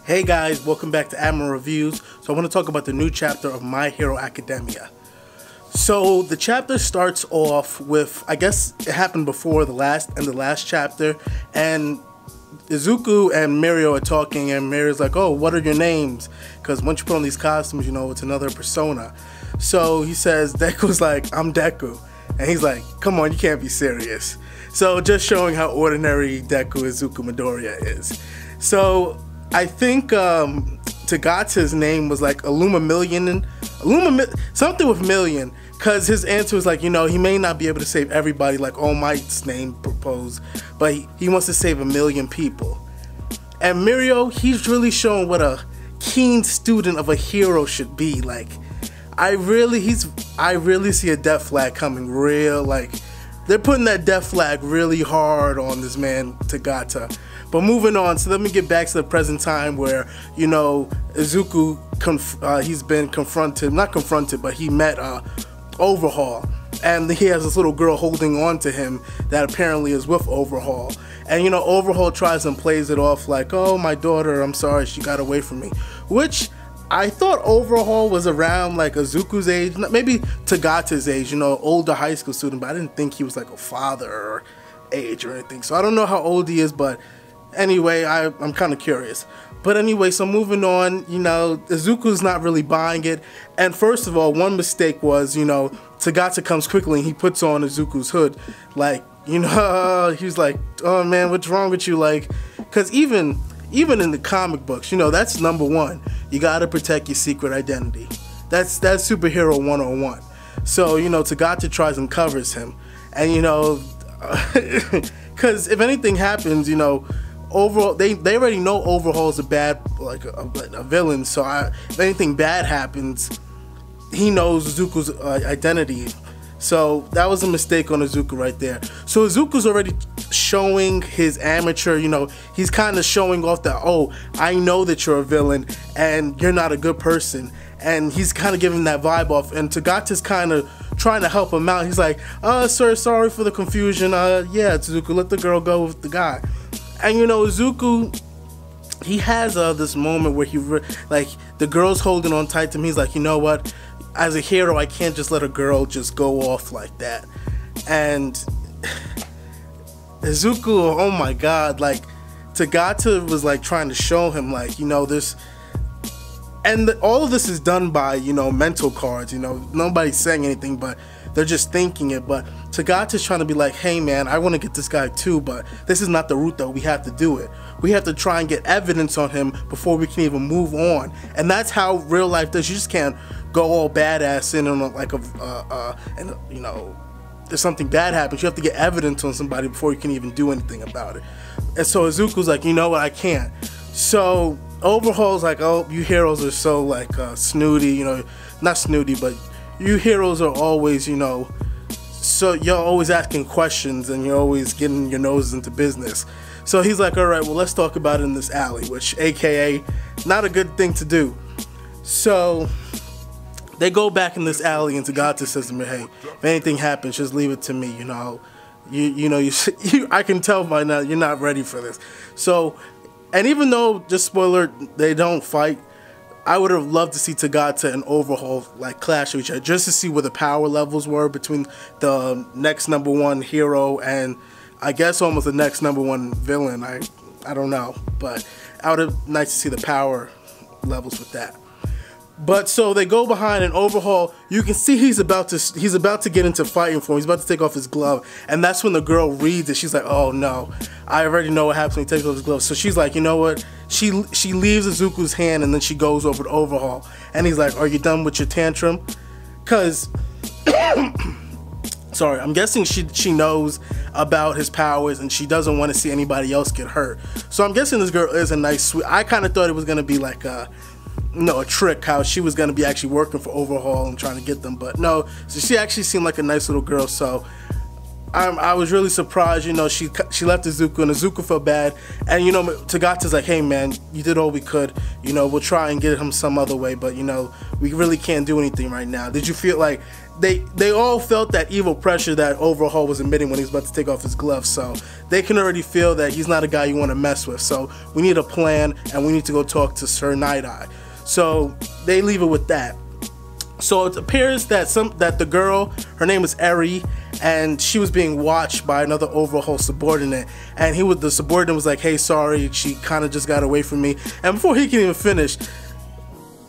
Hey guys, welcome back to Admiral Reviews. So I want to talk about the new chapter of My Hero Academia. So the chapter starts off with, I guess it happened before the last chapter, and Izuku and Mirio are talking, and Mirio's like, oh, what are your names? Because once you put on these costumes, you know, it's another persona. So he says, Deku's like, I'm Deku. And he's like, come on, you can't be serious. So just showing how ordinary Deku Izuku Midoriya is. So I think Tagata's name was like something with million, because his answer was like, you know, he may not be able to save everybody like All Might's name proposed, but he wants to save 1 million people. And Mirio, he's really showing what a keen student of a hero should be. Like, I really see a death flag coming real, like, they're putting that death flag really hard on this man, Tagata. But moving on, so let me get back to the present time where, you know, Izuku, he's been not confronted, but he met Overhaul. And he has this little girl holding on to him that apparently is with Overhaul. And, you know, Overhaul tries and plays it off like, oh, my daughter, I'm sorry, she got away from me. Which, I thought Overhaul was around like Izuku's age, maybe Tagata's age, you know, older high school student, but I didn't think he was like a father age or anything. So I don't know how old he is, but anyway, I'm kind of curious. But anyway, so moving on, you know, Izuku's not really buying it. And first of all, one mistake was, you know, Tagata comes quickly and he puts on Izuku's hood. Like, you know, he's like, oh man, what's wrong with you? Like, because even in the comic books, you know, that's #1. You gotta protect your secret identity. That's superhero 101. So, you know, Tagata tries and covers him. And, you know, because if anything happens, you know, Overhaul, they already know Overhaul's a bad, like a villain. So if anything bad happens, he knows Izuku's identity. So that was a mistake on Izuku right there. So Izuku's already showing his amateur, you know, he's kind of showing off that, oh, I know that you're a villain and you're not a good person. And he's kind of giving that vibe off. And Tagata's kind of trying to help him out. He's like, sir, sorry for the confusion. Yeah, Izuku, let the girl go with the guy. And, you know, Izuku, he has this moment where like, the girl's holding on tight to him. He's like, you know what? As a hero, I can't just let a girl just go off like that. And Izuku, oh my god, like, Tagata was like trying to show him, like, you know, this, and all of this is done by, you know, mental cards. You know, nobody's saying anything, but they're just thinking it. But Tagata's trying to be like, hey man, I want to get this guy too, but this is not the route that we have to do it. We have to try and get evidence on him before we can even move on. And that's how real life does. You just can't go all badass in on like and you know, if something bad happens, you have to get evidence on somebody before you can even do anything about it. And so Izuku's like, you know what, I can't. So Overhaul's like, oh, you heroes are so like snooty, you know, not snooty, but you heroes are always, you know, so you're always asking questions and you're always getting your noses into business. So he's like, all right, well, let's talk about it in this alley, which AKA not a good thing to do. So they go back in this alley and Tagata says to me, hey, if anything happens, just leave it to me, you know. I can tell by now you're not ready for this. So, and even though, just spoiler, they don't fight, I would have loved to see Tagata and Overhaul like clash with each other, just to see where the power levels were between the next #1 hero and I guess almost the next #1 villain. I don't know, but I would have nice to see the power levels with that. But so they go behind and Overhaul, you can see he's about to get into fighting for him. He's about to take off his glove, and that's when the girl reads it. She's like, oh no, I already know what happens when he takes off his glove. So she's like, you know what? She leaves Izuku's hand and then she goes over to Overhaul, and he's like, are you done with your tantrum? Cause sorry, I'm guessing she knows about his powers and she doesn't want to see anybody else get hurt. So I'm guessing this girl is a nice sweet. I kind of thought it was gonna be like a trick, how she was going to be actually working for Overhaul and trying to get them, but no, so she actually seemed like a nice little girl. So I was really surprised, you know, she left Izuku, and Izuku felt bad, and you know, Tagata's like, hey man, you did all we could, you know, we'll try and get him some other way, but you know, we really can't do anything right now. Did you feel like they all felt that evil pressure that Overhaul was emitting when he was about to take off his gloves, so they can already feel that he's not a guy you want to mess with, so we need a plan, and we need to go talk to Sir Night-Eye. So they leave it with that. So it appears that the girl, her name is Eri, and she was being watched by another Overhaul subordinate, and the subordinate was like, hey, sorry, she kind of just got away from me, and before he can even finish,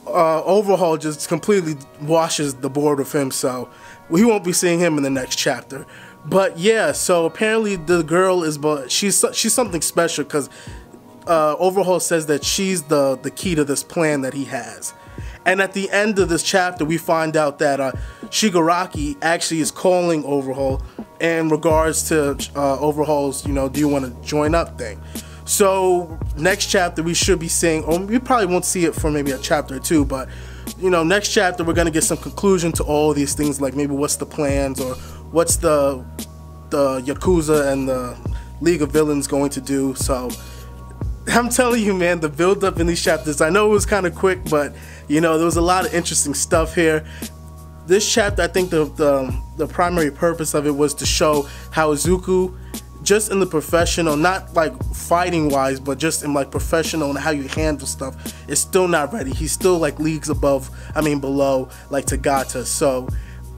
Overhaul just completely washes the board with him, so we won't be seeing him in the next chapter. But yeah, so apparently the girl is, she's something special, because Overhaul says that she's the key to this plan that he has. And at the end of this chapter, we find out that Shigaraki actually is calling Overhaul in regards to Overhaul's, you know, do you want to join up thing. So next chapter we should be seeing, or we probably won't see it for maybe a chapter or two, but you know, next chapter we're gonna get some conclusion to all these things, like maybe what's the plans, or what's the Yakuza and the League of Villains going to do. So I'm telling you, man, the build up in these chapters, I know it was kind of quick, but you know, there was a lot of interesting stuff here. This chapter, I think the primary purpose of it was to show how Izuku, just in the professional, not like fighting wise, but just in like professional and how you handle stuff, is still not ready. He's still like leagues below like Tagata. So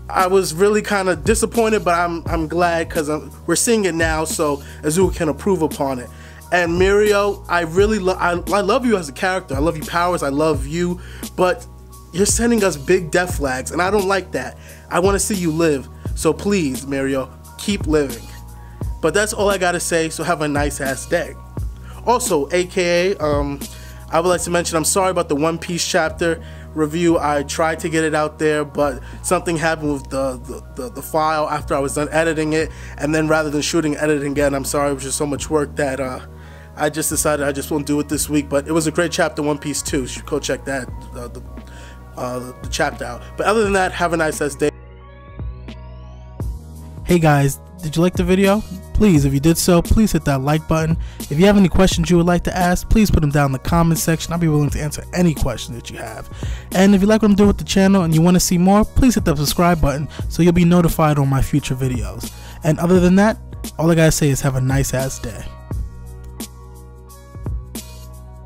I was really kind of disappointed, but I'm glad, because we're seeing it now, so Izuku can improve upon it. And Mirio, I love you as a character. I love your powers. I love you, but you're sending us big death flags, and I don't like that. I want to see you live. So please, Mirio, keep living. But that's all I gotta say. So have a nice ass day. Also, AKA, I would like to mention, I'm sorry about the One Piece chapter review. I tried to get it out there, but something happened with the file after I was done editing it, and then rather than shooting and editing again, I'm sorry, it was just so much work that I just decided I just won't do it this week. But it was a great chapter, One Piece 2. You should go check that the chapter out. But other than that, have a nice ass day. Hey guys, did you like the video? Please, if you did so, please hit that like button. If you have any questions you would like to ask, please put them down in the comment section. I'll be willing to answer any question that you have. And if you like what I'm doing with the channel and you want to see more, please hit the subscribe button so you'll be notified on my future videos. And other than that, all I gotta say is have a nice ass day.